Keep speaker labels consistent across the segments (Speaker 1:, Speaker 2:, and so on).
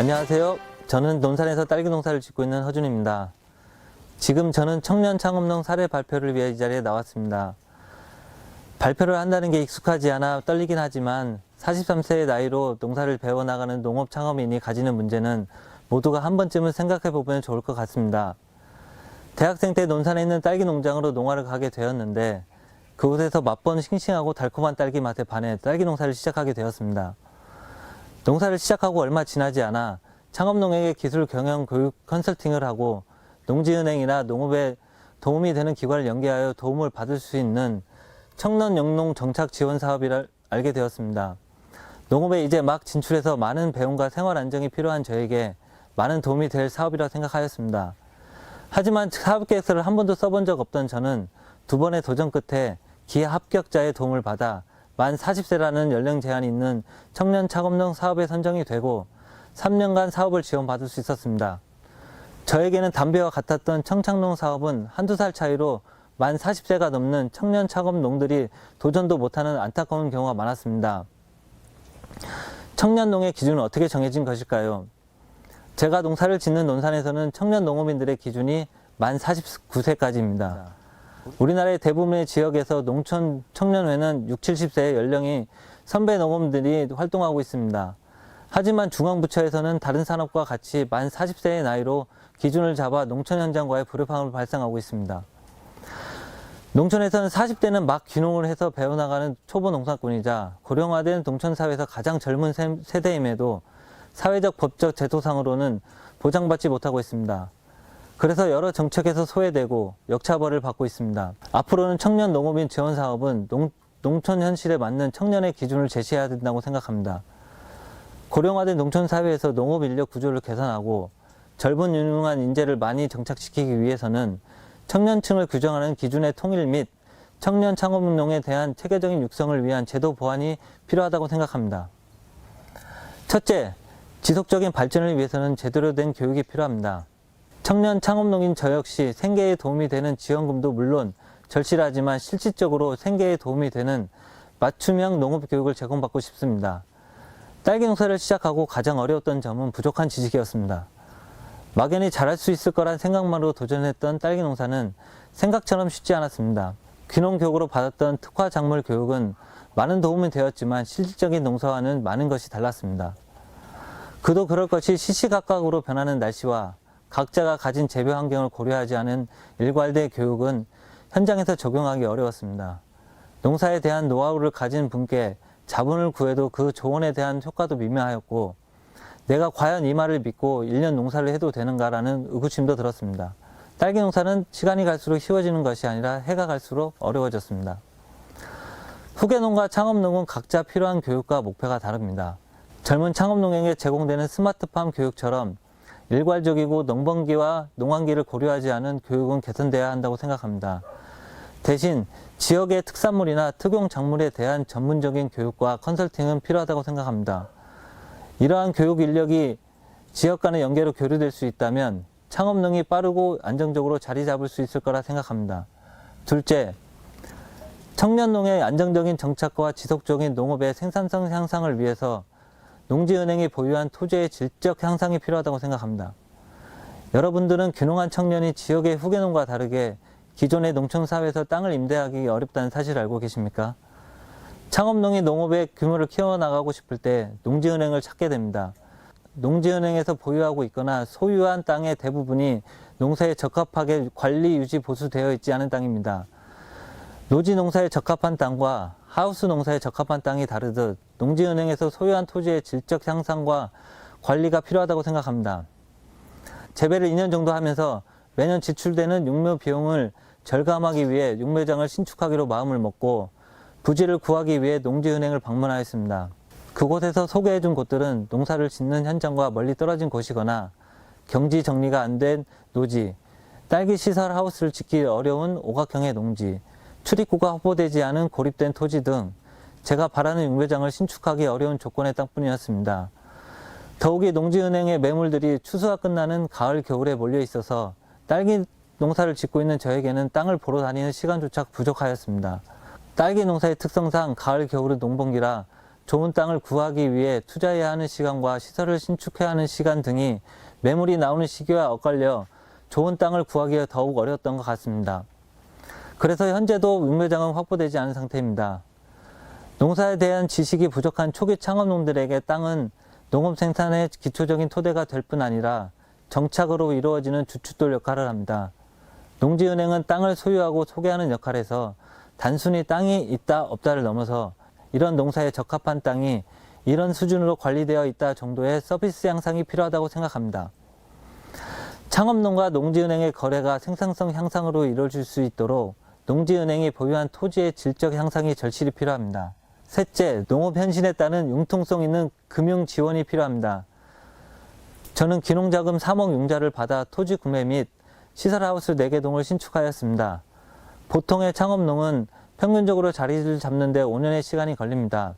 Speaker 1: 안녕하세요. 저는 논산에서 딸기 농사를 짓고 있는 허준입니다. 지금 저는 청년 창업농 사례 발표를 위해 이 자리에 나왔습니다. 발표를 한다는 게 익숙하지 않아 떨리긴 하지만 43세의 나이로 농사를 배워나가는 농업 창업인이 가지는 문제는 모두가 한 번쯤은 생각해 보면 좋을 것 같습니다. 대학생 때 논산에 있는 딸기 농장으로 농화를 가게 되었는데 그곳에서 맛본 싱싱하고 달콤한 딸기 맛에 반해 딸기 농사를 시작하게 되었습니다. 농사를 시작하고 얼마 지나지 않아 창업농에게 기술 경영 교육 컨설팅을 하고 농지은행이나 농업에 도움이 되는 기관을 연계하여 도움을 받을 수 있는 청년 영농 정착 지원 사업을 알게 되었습니다. 농업에 이제 막 진출해서 많은 배움과 생활 안정이 필요한 저에게 많은 도움이 될 사업이라고 생각하였습니다. 하지만 사업 계획서를 한 번도 써본 적 없던 저는 두 번의 도전 끝에 기하 합격자의 도움을 받아 만 40세라는 연령 제한이 있는 청년 창업농 사업에 선정이 되고 3년간 사업을 지원받을 수 있었습니다. 저에게는 담배와 같았던 청창농 사업은 한두 살 차이로 만 40세가 넘는 청년 창업농들이 도전도 못하는 안타까운 경우가 많았습니다. 청년농의 기준은 어떻게 정해진 것일까요? 제가 농사를 짓는 논산에서는 청년 농업인들의 기준이 만 49세까지입니다. 우리나라의 대부분의 지역에서 농촌 청년회는 60, 70세의 연령이 선배 농업인들이 활동하고 있습니다. 하지만 중앙부처에서는 다른 산업과 같이 만 40세의 나이로 기준을 잡아 농촌 현장과의 불협화음을 발생하고 있습니다. 농촌에서는 40대는 막 귀농을 해서 배워나가는 초보 농사꾼이자 고령화된 농촌사회에서 가장 젊은 세대임에도 사회적 법적 제도상으로는 보장받지 못하고 있습니다. 그래서 여러 정책에서 소외되고 역차별을 받고 있습니다. 앞으로는 청년 농업인 지원 사업은 농촌 현실에 맞는 청년의 기준을 제시해야 된다고 생각합니다. 고령화된 농촌 사회에서 농업 인력 구조를 개선하고 젊은 유능한 인재를 많이 정착시키기 위해서는 청년층을 규정하는 기준의 통일 및 청년 창업농에 대한 체계적인 육성을 위한 제도 보완이 필요하다고 생각합니다. 첫째, 지속적인 발전을 위해서는 제대로 된 교육이 필요합니다. 청년 창업농인 저 역시 생계에 도움이 되는 지원금도 물론 절실하지만 실질적으로 생계에 도움이 되는 맞춤형 농업 교육을 제공받고 싶습니다. 딸기 농사를 시작하고 가장 어려웠던 점은 부족한 지식이었습니다. 막연히 잘할 수 있을 거란 생각만으로 도전했던 딸기 농사는 생각처럼 쉽지 않았습니다. 귀농교육으로 받았던 특화 작물 교육은 많은 도움이 되었지만 실질적인 농사와는 많은 것이 달랐습니다. 그도 그럴 것이 시시각각으로 변하는 날씨와 각자가 가진 재배 환경을 고려하지 않은 일괄된 교육은 현장에서 적용하기 어려웠습니다. 농사에 대한 노하우를 가진 분께 자본을 구해도 그 조언에 대한 효과도 미미하였고 내가 과연 이 말을 믿고 1년 농사를 해도 되는가라는 의구심도 들었습니다. 딸기 농사는 시간이 갈수록 쉬워지는 것이 아니라 해가 갈수록 어려워졌습니다. 후계농과 창업농은 각자 필요한 교육과 목표가 다릅니다. 젊은 창업농에게 제공되는 스마트팜 교육처럼 일괄적이고 농번기와 농한기를 고려하지 않은 교육은 개선돼야 한다고 생각합니다. 대신 지역의 특산물이나 특용 작물에 대한 전문적인 교육과 컨설팅은 필요하다고 생각합니다. 이러한 교육 인력이 지역 간의 연계로 교류될 수 있다면 창업농이 빠르고 안정적으로 자리 잡을 수 있을 거라 생각합니다. 둘째, 청년농의 안정적인 정착과 지속적인 농업의 생산성 향상을 위해서 농지은행이 보유한 토지의 질적 향상이 필요하다고 생각합니다. 여러분들은 귀농한 청년이 지역의 후계농과 다르게 기존의 농촌사회에서 땅을 임대하기 어렵다는 사실을 알고 계십니까? 창업농이 농업의 규모를 키워나가고 싶을 때 농지은행을 찾게 됩니다. 농지은행에서 보유하고 있거나 소유한 땅의 대부분이 농사에 적합하게 관리, 유지, 보수되어 있지 않은 땅입니다. 노지 농사에 적합한 땅과 하우스 농사에 적합한 땅이 다르듯 농지은행에서 소유한 토지의 질적 향상과 관리가 필요하다고 생각합니다. 재배를 2년 정도 하면서 매년 지출되는 육묘 비용을 절감하기 위해 육묘장을 신축하기로 마음을 먹고 부지를 구하기 위해 농지은행을 방문하였습니다. 그곳에서 소개해준 곳들은 농사를 짓는 현장과 멀리 떨어진 곳이거나 경지 정리가 안 된 노지, 딸기 시설 하우스를 짓기 어려운 오각형의 농지, 출입구가 확보되지 않은 고립된 토지 등 제가 바라는 육묘장을 신축하기 어려운 조건의 땅뿐이었습니다. 더욱이 농지은행의 매물들이 추수가 끝나는 가을, 겨울에 몰려 있어서 딸기 농사를 짓고 있는 저에게는 땅을 보러 다니는 시간조차 부족하였습니다. 딸기 농사의 특성상 가을, 겨울은 농번기라 좋은 땅을 구하기 위해 투자해야 하는 시간과 시설을 신축해야 하는 시간 등이 매물이 나오는 시기와 엇갈려 좋은 땅을 구하기가 더욱 어려웠던 것 같습니다. 그래서 현재도 육묘장은 확보되지 않은 상태입니다. 농사에 대한 지식이 부족한 초기 창업농들에게 땅은 농업 생산의 기초적인 토대가 될 뿐 아니라 정착으로 이루어지는 주춧돌 역할을 합니다. 농지은행은 땅을 소유하고 소개하는 역할에서 단순히 땅이 있다 없다를 넘어서 이런 농사에 적합한 땅이 이런 수준으로 관리되어 있다 정도의 서비스 향상이 필요하다고 생각합니다. 창업농과 농지은행의 거래가 생산성 향상으로 이루어질 수 있도록 농지은행이 보유한 토지의 질적 향상이 절실히 필요합니다. 셋째, 농업 현실에 따른 융통성 있는 금융 지원이 필요합니다. 저는 기농자금 3억 융자를 받아 토지 구매 및 시설하우스 4개 동을 신축하였습니다. 보통의 창업농은 평균적으로 자리를 잡는 데 5년의 시간이 걸립니다.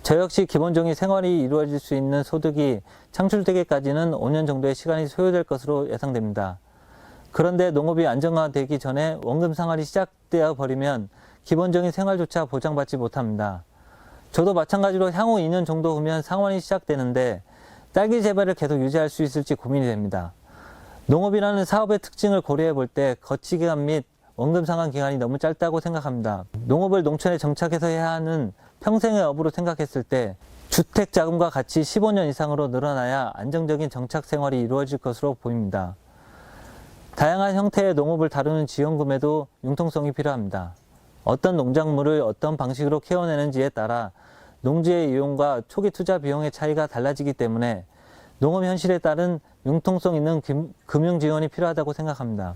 Speaker 1: 저 역시 기본적인 생활이 이루어질 수 있는 소득이 창출되기까지는 5년 정도의 시간이 소요될 것으로 예상됩니다. 그런데 농업이 안정화되기 전에 원금 상환이 시작되어 버리면 기본적인 생활조차 보장받지 못합니다. 저도 마찬가지로 향후 2년 정도 후면 상환이 시작되는데 딸기 재배를 계속 유지할 수 있을지 고민이 됩니다. 농업이라는 사업의 특징을 고려해 볼 때 거치기간 및 원금 상환 기간이 너무 짧다고 생각합니다. 농업을 농촌에 정착해서 해야 하는 평생의 업으로 생각했을 때 주택 자금과 같이 15년 이상으로 늘어나야 안정적인 정착 생활이 이루어질 것으로 보입니다. 다양한 형태의 농업을 다루는 지원금에도 융통성이 필요합니다. 어떤 농작물을 어떤 방식으로 키워내는지에 따라 농지의 이용과 초기 투자 비용의 차이가 달라지기 때문에 농업 현실에 따른 융통성 있는 금융 지원이 필요하다고 생각합니다.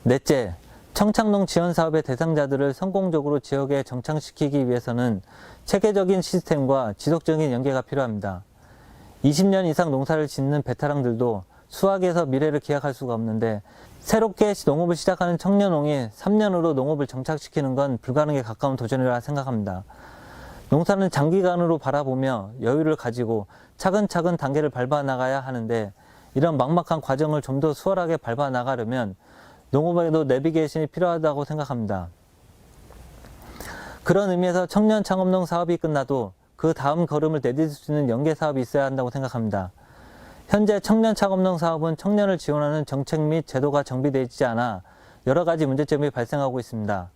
Speaker 1: 넷째, 청착농 지원 사업의 대상자들을 성공적으로 지역에 정착시키기 위해서는 체계적인 시스템과 지속적인 연계가 필요합니다. 20년 이상 농사를 짓는 베테랑들도 수학에서 미래를 기약할 수가 없는데 새롭게 농업을 시작하는 청년농이 3년으로 농업을 정착시키는 건 불가능에 가까운 도전이라 생각합니다. 농사는 장기간으로 바라보며 여유를 가지고 차근차근 단계를 밟아 나가야 하는데 이런 막막한 과정을 좀 더 수월하게 밟아 나가려면 농업에도 내비게이션이 필요하다고 생각합니다. 그런 의미에서 청년 창업농 사업이 끝나도 그 다음 걸음을 내딛을 수 있는 연계 사업이 있어야 한다고 생각합니다. 현재 청년 창업농 사업은 청년을 지원하는 정책 및 제도가 정비되어 있지 않아 여러 가지 문제점이 발생하고 있습니다.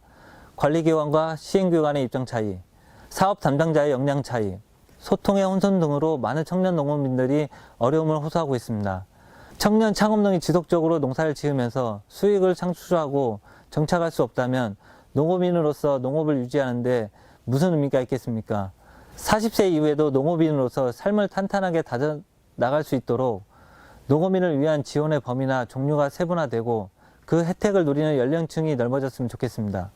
Speaker 1: 관리기관과 시행기관의 입장 차이, 사업 담당자의 역량 차이, 소통의 혼선 등으로 많은 청년 농업인들이 어려움을 호소하고 있습니다. 청년 창업농이 지속적으로 농사를 지으면서 수익을 창출하고 정착할 수 없다면 농업인으로서 농업을 유지하는데 무슨 의미가 있겠습니까? 40세 이후에도 농업인으로서 삶을 탄탄하게 다져 나갈 수 있도록 농업인을 위한 지원의 범위나 종류가 세분화되고 그 혜택을 누리는 연령층이 넓어졌으면 좋겠습니다.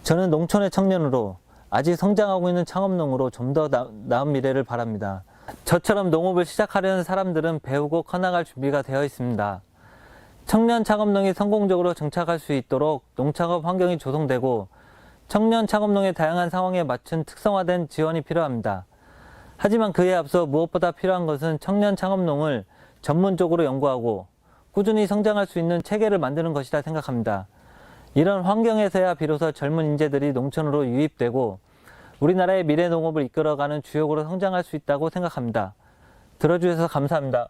Speaker 1: 저는 농촌의 청년으로 아직 성장하고 있는 창업농으로 좀 더 나은 미래를 바랍니다. 저처럼 농업을 시작하려는 사람들은 배우고 커나갈 준비가 되어 있습니다. 청년 창업농이 성공적으로 정착할 수 있도록 농창업 환경이 조성되고 청년 창업농의 다양한 상황에 맞춘 특성화된 지원이 필요합니다. 하지만 그에 앞서 무엇보다 필요한 것은 청년 창업농을 전문적으로 연구하고 꾸준히 성장할 수 있는 체계를 만드는 것이라 생각합니다. 이런 환경에서야 비로소 젊은 인재들이 농촌으로 유입되고 우리나라의 미래 농업을 이끌어가는 주역으로 성장할 수 있다고 생각합니다. 들어주셔서 감사합니다.